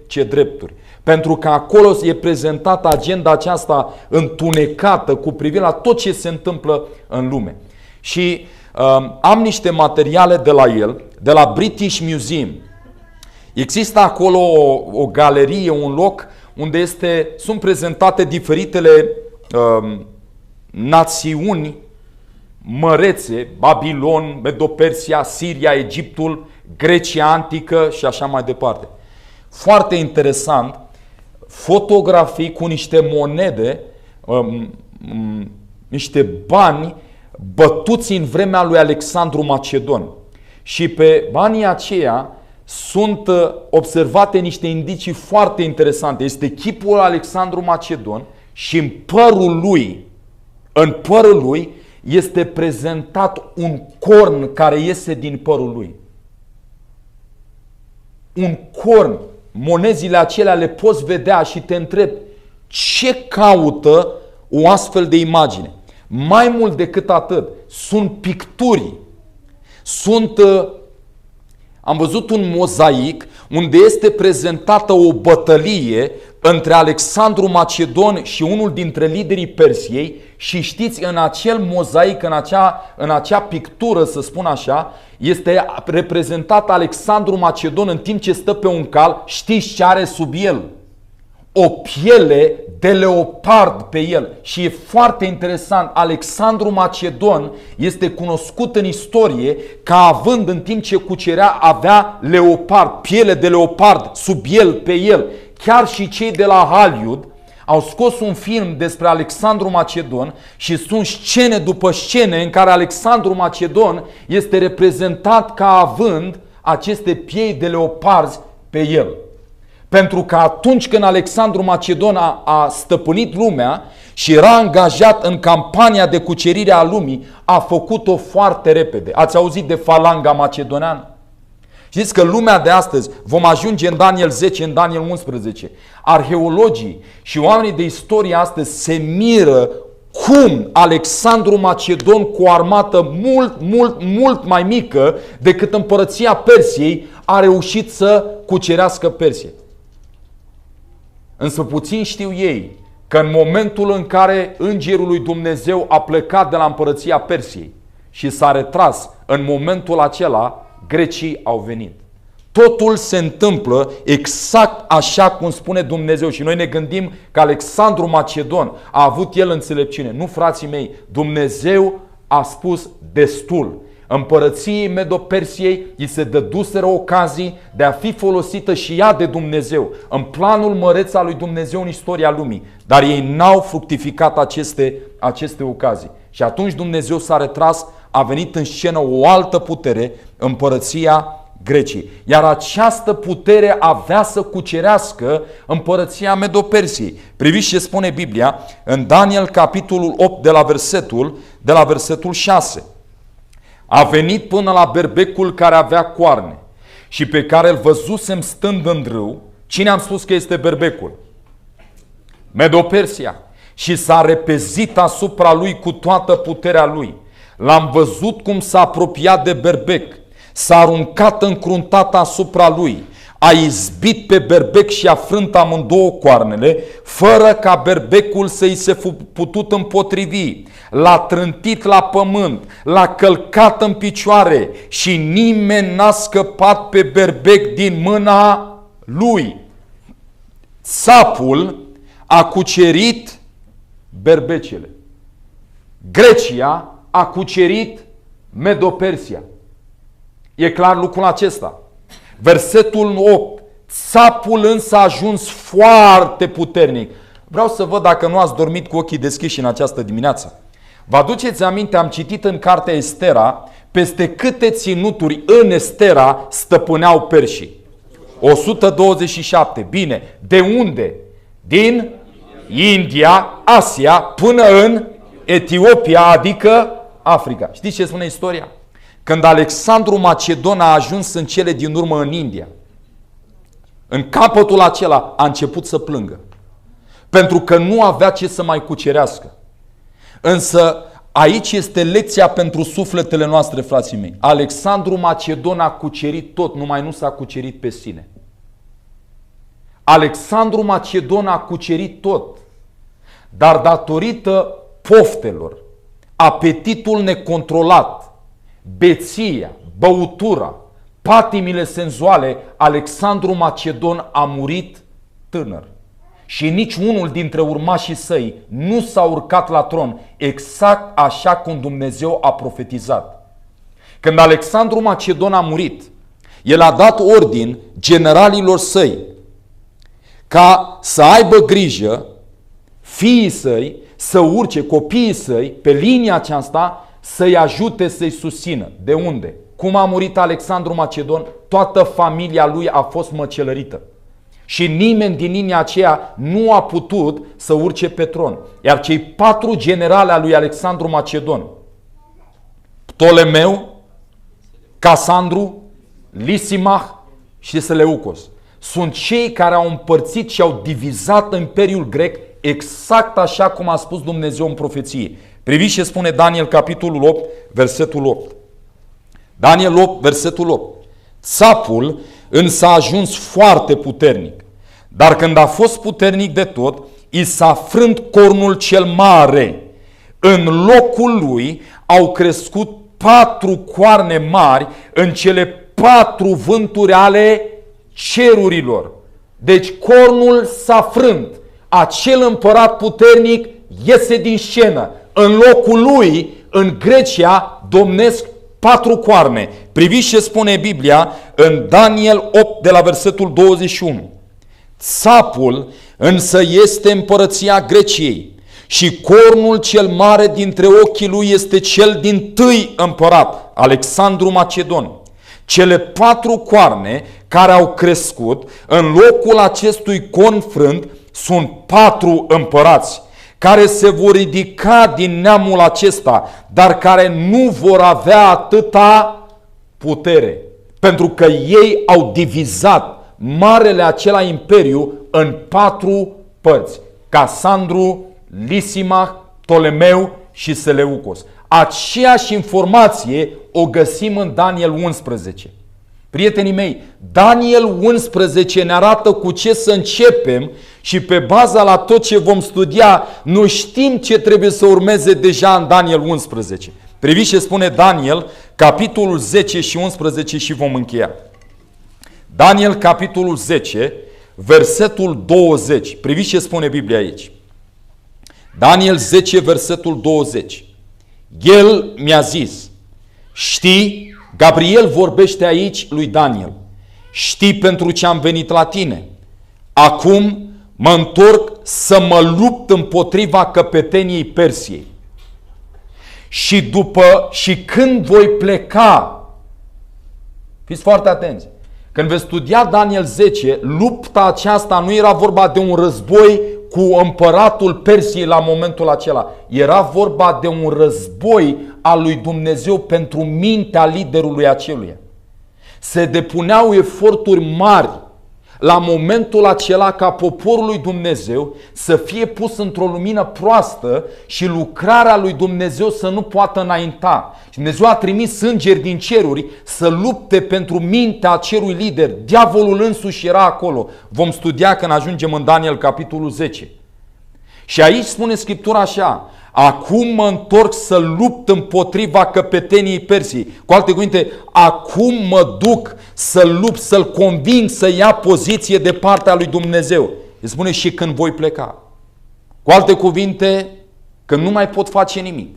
ce drepturi. Pentru că acolo e prezentată agenda aceasta întunecată cu privire la tot ce se întâmplă în lume. Și am niște materiale de la el, de la British Museum. Există acolo o galerie, un loc unde sunt prezentate diferitele națiuni mărețe, Babilon, Medo-Persia, Siria, Egiptul, Grecia antică și așa mai departe. Foarte interesant, fotografii cu niște monede, niște bani bătuți în vremea lui Alexandru Macedon. Și pe banii aceia sunt observate niște indicii foarte interesante. Este chipul Alexandru Macedon și în părul lui este prezentat un corn care iese din părul lui. Un corn. Monezile acelea le poți vedea și te întrebi ce caută o astfel de imagine. Mai mult decât atât, sunt picturi. Am văzut un mozaic unde este prezentată o bătălie între Alexandru Macedon și unul dintre liderii Persiei și știți, în acel mozaic, în acea pictură, să spun așa, este reprezentat Alexandru Macedon în timp ce stă pe un cal. Știți ce are sub el? O piele de leopard pe el. Și e foarte interesant, Alexandru Macedon este cunoscut în istorie ca având, în timp ce cucerea, avea leopard, piele de leopard sub el, pe el. Chiar și cei de la Hollywood au scos un film despre Alexandru Macedon și sunt scene după scene în care Alexandru Macedon este reprezentat ca având aceste piei de leoparzi pe el. Pentru că atunci când Alexandru Macedon a stăpânit lumea și era angajat în campania de cucerire a lumii, a făcut-o foarte repede. Ați auzit de falanga macedoneană? Știți că lumea de astăzi, vom ajunge în Daniel 10, în Daniel 11, arheologii și oamenii de istorie astăzi se miră cum Alexandru Macedon, cu o armată mult mai mică decât împărăția Persiei, a reușit să cucerească Persia. Însă puțin știu ei că în momentul în care Îngerul lui Dumnezeu a plecat de la împărăția Persiei și s-a retras, în momentul acela grecii au venit. Totul se întâmplă exact așa cum spune Dumnezeu și noi ne gândim că Alexandru Macedon a avut el înțelepciune. Nu, frații mei, Dumnezeu a spus destul. Împărăției Medo-Persiei îi se dăduseră ocazii de a fi folosită și ea de Dumnezeu în planul măreț al lui Dumnezeu în istoria lumii. Dar ei n-au fructificat aceste ocazii. Și atunci Dumnezeu s-a retras, a venit în scenă o altă putere, împărăția Greciei. Iar această putere avea să cucerească împărăția Medo-Persiei. Priviți ce spune Biblia în Daniel capitolul 8 de la versetul 6. A venit până la berbecul care avea coarne și pe care îl văzusem stând în râu. Cine am spus că este berbecul? Medo-Persia. Și s-a repezit asupra lui cu toată puterea lui. L-am văzut cum s-a apropiat de berbec. S-a aruncat încruntat asupra lui. A izbit pe berbec și a frânt amândouă coarnele, fără ca berbecul să-i se fi putut împotrivi. L-a trântit la pământ, l-a călcat în picioare și nimeni n-a scăpat pe berbec din mâna lui. Țapul a cucerit berbecele. Grecia a cucerit Medo-Persia. E clar lucrul acesta. Versetul 8. Țapul însă a ajuns foarte puternic. Vreau să văd dacă nu ați dormit cu ochii deschiși în această dimineață. Vă aduceți aminte, am citit în cartea Estera peste câte ținuturi în Estera stăpâneau perșii. 127. Bine, de unde? Din India, Asia, până în Etiopia, adică Africa. Știți ce spune istoria? Când Alexandru Macedon a ajuns în cele din urmă în India, în capătul acela a început să plângă. Pentru că nu avea ce să mai cucerească. Însă Aici este lecția pentru sufletele noastre, frații mei. Alexandru Macedon a cucerit tot, numai nu s-a cucerit pe sine. Alexandru Macedon a cucerit tot, dar datorită poftelor, apetitul necontrolat, beția, băutura, patimile senzuale, Alexandru Macedon a murit tânăr. Și nici unul dintre urmașii săi nu s-a urcat la tron, exact așa cum Dumnezeu a profetizat. Când Alexandru Macedon a murit, el a dat ordin generalilor săi ca să aibă grijă fiii săi să urce, copiii săi, pe linia aceasta, să-i ajute, să-i susțină. De unde? Cum a murit Alexandru Macedon? Toată familia lui a fost măcelărită. Și nimeni din linia aceea nu a putut să urce pe tron. Iar cei 4 generali al lui Alexandru Macedon, Ptolemeu, Casandru, Lisimach și Seleucos, sunt cei care au împărțit și au divizat Imperiul Grec exact așa cum a spus Dumnezeu în profeție. Priviți ce spune Daniel, capitolul 8, versetul 8. Daniel 8, versetul 8. Țapul însă a ajuns foarte puternic, dar când a fost puternic de tot, i s-a frânt cornul cel mare. În locul lui au crescut 4 coarne mari în cele 4 vânturi ale cerurilor. Deci cornul s-a frânt. Acel împărat puternic iese din scenă. În locul lui, în Grecia, domnesc 4 coarne. Priviți ce spune Biblia în Daniel 8 de la versetul 21. Țapul însă este împărăția Greciei și cornul cel mare dintre ochii lui este cel dintâi împărat, Alexandru Macedon. Cele 4 coarne care au crescut în locul acestui corn frânt sunt 4 împărați care se vor ridica din neamul acesta, dar care nu vor avea atâta putere, pentru că ei au divizat marele acela imperiu în 4 părți: Casandru, Lisimach, Ptolemeu și Seleucos. Aceeași informație o găsim în Daniel 11. Prietenii mei, Daniel 11 ne arată cu ce să începem și pe baza la tot ce vom studia, noi știm ce trebuie să urmeze deja în Daniel 11. Priviți ce spune Daniel, capitolul 10 și 11 și vom încheia. Daniel, capitolul 10, versetul 20. Priviți ce spune Biblia aici. Daniel 10, versetul 20. El mi-a zis, știi, Gabriel vorbește aici lui Daniel, știi pentru ce am venit la tine? Acum mă întorc să mă lupt împotriva căpeteniei Persiei. Și când voi pleca, fiți foarte atenți, când veți studia Daniel 10, lupta aceasta nu era vorba de un război cu împăratul Persiei la momentul acela. Era vorba de un război al lui Dumnezeu pentru mintea liderului aceluia. Se depuneau eforturi mari la momentul acela ca poporul lui Dumnezeu să fie pus într-o lumină proastă și lucrarea lui Dumnezeu să nu poată înainta. Și Dumnezeu a trimis îngeri din ceruri să lupte pentru mintea acelui lider. Diavolul însuși era acolo. Vom studia când ajungem în Daniel capitolul 10. Și aici spune Scriptura așa: acum mă întorc să lupt împotriva căpeteniei Persiei. Cu alte cuvinte, acum mă duc să lupt, să-l conving să ia poziție de partea lui Dumnezeu. Îi spune și când voi pleca. Cu alte cuvinte, când nu mai pot face nimic.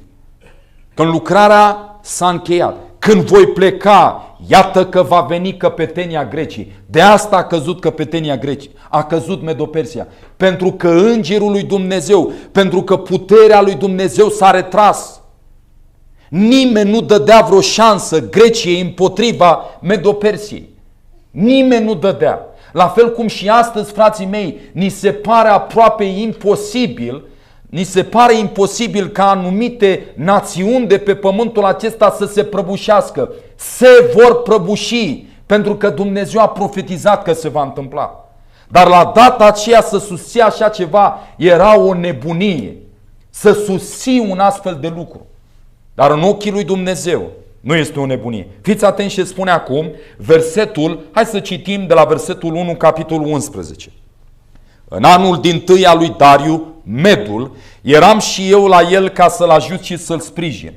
Când lucrarea s-a încheiat. Când voi pleca, iată că va veni căpetenia Grecii. De asta a căzut căpetenia Grecii. A căzut Medo-Persia. Pentru că îngerul lui Dumnezeu, pentru că puterea lui Dumnezeu s-a retras. Nimeni nu dădea vreo șansă Greciei împotriva Medo-Persiei. Nimeni nu dădea. La fel cum și astăzi, frații mei, ni se pare aproape imposibil, ca anumite națiuni de pe pământul acesta să se prăbușească. Se vor prăbuși, pentru că Dumnezeu a profetizat că se va întâmpla. Dar la data aceea să susții așa ceva era o nebunie. Să susții un astfel de lucru. Dar în ochii lui Dumnezeu nu este o nebunie. Fiți atenți ce spune acum versetul, hai să citim de la versetul 1, capitolul 11. În anul dintâi al lui Dariu, Medul, eram și eu la el ca să-l ajut și să-l sprijin.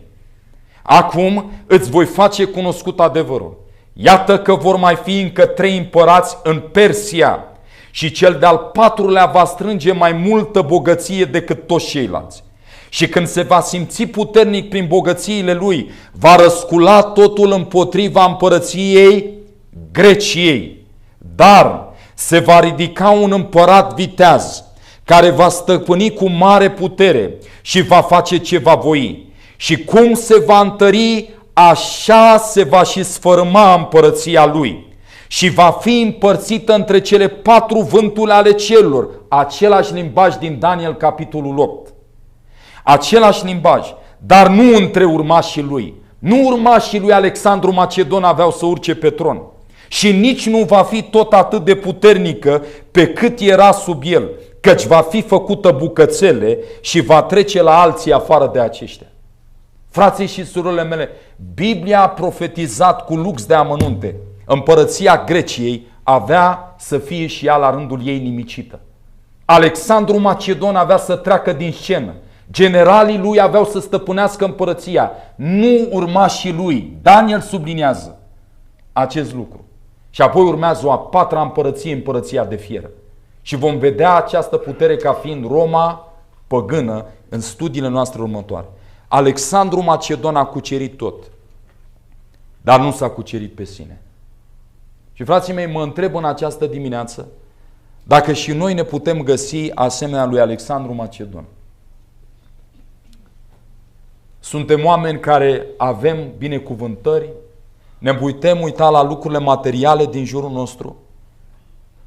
Acum îți voi face cunoscut adevărul. Iată că vor mai fi încă 3 împărați în Persia și cel de-al 4-lea va strânge mai multă bogăție decât toți ceilalți. Și când se va simți puternic prin bogățiile lui, va răscula totul împotriva împărăției Greciei. Dar se va ridica un împărat viteaz care va stăpâni cu mare putere și va face ce va voi. Și cum se va întări, așa se va și sfărâma împărăția lui. Și va fi împărțită între cele 4 vânturi ale cerurilor. Același limbaj din Daniel, capitolul 8. Același limbaj, dar nu între urmașii lui. Nu urmașii lui Alexandru Macedon aveau să urce pe tron. Și nici nu va fi tot atât de puternică pe cât era sub el, căci va fi făcută bucățele și va trece la alții afară de aceștia. Frații și surorile mele, Biblia a profetizat cu lux de amănunte. Împărăția Greciei avea să fie și ea la rândul ei nimicită. Alexandru Macedon avea să treacă din scenă. Generalii lui aveau să stăpânească împărăția, nu urmașii lui. Daniel subliniază acest lucru. Și apoi urmează o a 4-a împărăție, împărăția de fier. Și vom vedea această putere ca fiind Roma păgână în studiile noastre următoare. Alexandru Macedon a cucerit tot, dar nu s-a cucerit pe sine. Și frații mei, mă întreb în această dimineață dacă și noi ne putem găsi asemenea lui Alexandru Macedon. Suntem oameni care avem binecuvântări, ne putem uita la lucrurile materiale din jurul nostru,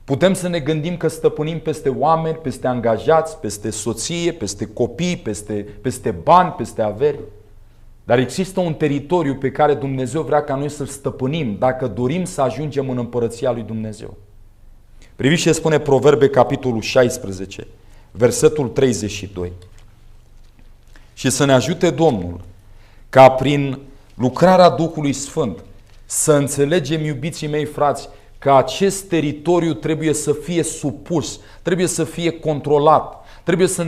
putem să ne gândim că stăpânim peste oameni, peste angajați, peste soție, peste copii, peste bani, peste averi. Dar există un teritoriu pe care Dumnezeu vrea ca noi să-l stăpânim dacă dorim să ajungem în împărăția lui Dumnezeu. Priviți ce spune Proverbe, capitolul 16, versetul 32. Și să ne ajute Domnul ca prin lucrarea Duhului Sfânt să înțelegem, iubiții mei frați, că acest teritoriu trebuie să fie supus, trebuie să fie controlat, trebuie să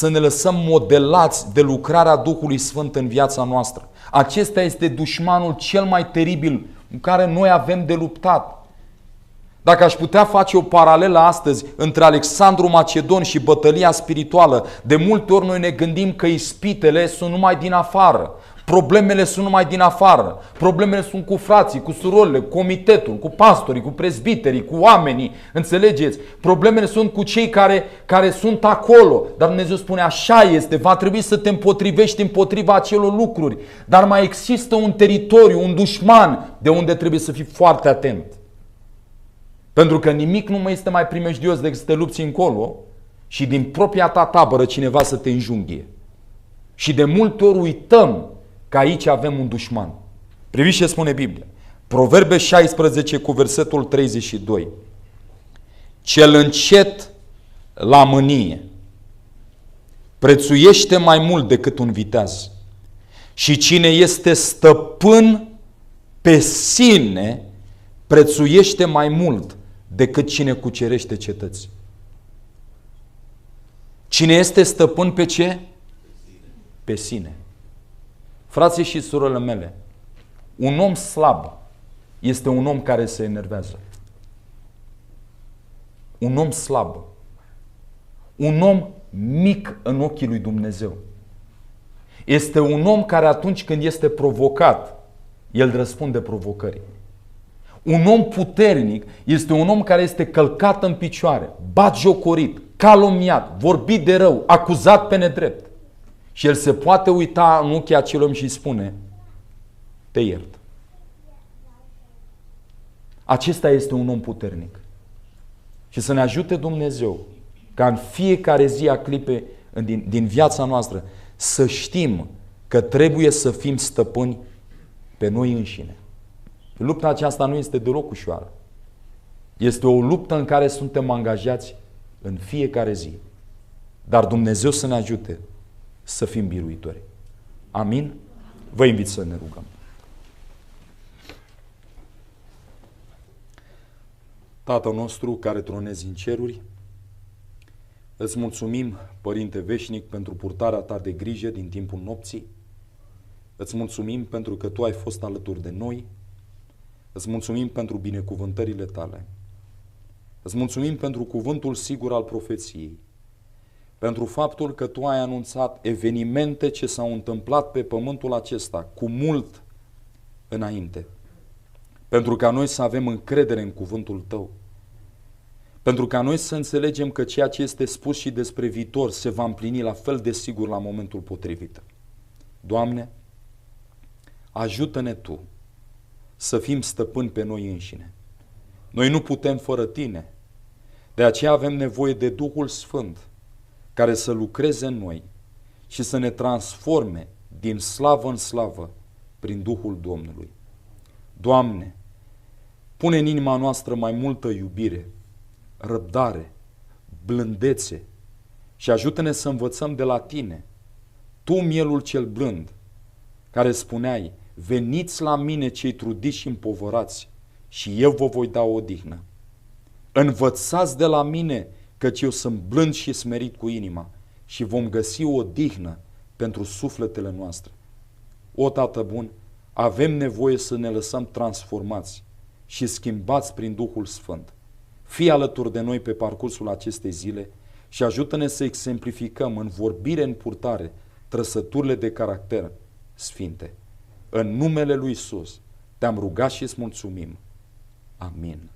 ne lăsăm modelați de lucrarea Duhului Sfânt în viața noastră. Acesta este dușmanul cel mai teribil în care noi avem de luptat. Dacă aș putea face o paralelă astăzi între Alexandru Macedon și bătălia spirituală, de multe ori noi ne gândim că ispitele sunt numai din afară. Problemele sunt numai din afară. Problemele sunt cu frații, cu surorile, cu comitetul, cu pastorii, cu prezbiterii, cu oamenii. Înțelegeți? Problemele sunt cu cei care sunt acolo. Dar Dumnezeu spune, așa este, va trebui să te împotrivești împotriva acelor lucruri. Dar mai există un teritoriu, un dușman de unde trebuie să fii foarte atent. Pentru că nimic nu mai este mai primejdios decât să te lupți încolo și din propria ta tabără cineva să te înjunghie. Și de multe ori uităm că aici avem un dușman. Priviți ce spune Biblia. Proverbe 16 cu versetul 32. Cel încet la mânie prețuiește mai mult decât un viteaz. Și cine este stăpân pe sine prețuiește mai mult decât cine cucerește cetăți. Cine este stăpân pe ce? Pe sine. Frații și surorile mele, un om slab este un om care se enervează. Un om slab. Un om mic în ochii lui Dumnezeu. Este un om care atunci când este provocat, el răspunde provocării. Un om puternic este un om care este călcat în picioare, batjocorit, calomniat, vorbit de rău, acuzat pe nedrept. Și el se poate uita în ochii acelui om și spune, te iert. Acesta este un om puternic. Și să ne ajute Dumnezeu ca în fiecare zi a clipe din viața noastră să știm că trebuie să fim stăpâni pe noi înșine. Lupta aceasta nu este deloc ușoară. Este o luptă în care suntem angajați în fiecare zi. Dar Dumnezeu să ne ajute să fim biruitori. Amin? Vă invit să ne rugăm. Tatăl nostru care tronezi în ceruri, îți mulțumim, Părinte Veșnic, pentru purtarea ta de grijă din timpul nopții. Îți mulțumim pentru că tu ai fost alături de noi. Îți mulțumim pentru binecuvântările tale. Îți mulțumim pentru cuvântul sigur al profeției. Pentru faptul că tu ai anunțat evenimente ce s-au întâmplat pe pământul acesta cu mult înainte. Pentru ca noi să avem încredere în cuvântul tău. Pentru ca noi să înțelegem că ceea ce este spus și despre viitor se va împlini la fel de sigur la momentul potrivit. Doamne, ajută-ne Tu să fim stăpâni pe noi înșine. Noi nu putem fără Tine. De aceea avem nevoie de Duhul Sfânt care să lucreze în noi și să ne transforme din slavă în slavă prin Duhul Domnului. Doamne, pune în inima noastră mai multă iubire, răbdare, blândețe și ajută-ne să învățăm de la Tine. Tu, mielul cel blând, care spuneai, veniți la mine cei trudiți și împovărați și eu vă voi da odihnă. Învățați de la mine, căci eu sunt blând și smerit cu inima și vom găsi o odihnă pentru sufletele noastre. O, Tată bun, avem nevoie să ne lăsăm transformați și schimbați prin Duhul Sfânt. Fii alături de noi pe parcursul acestei zile și ajută-ne să exemplificăm în vorbire, în purtare, trăsăturile de caracter sfinte. În numele lui Iisus te-am rugat și îți mulțumim. Amin.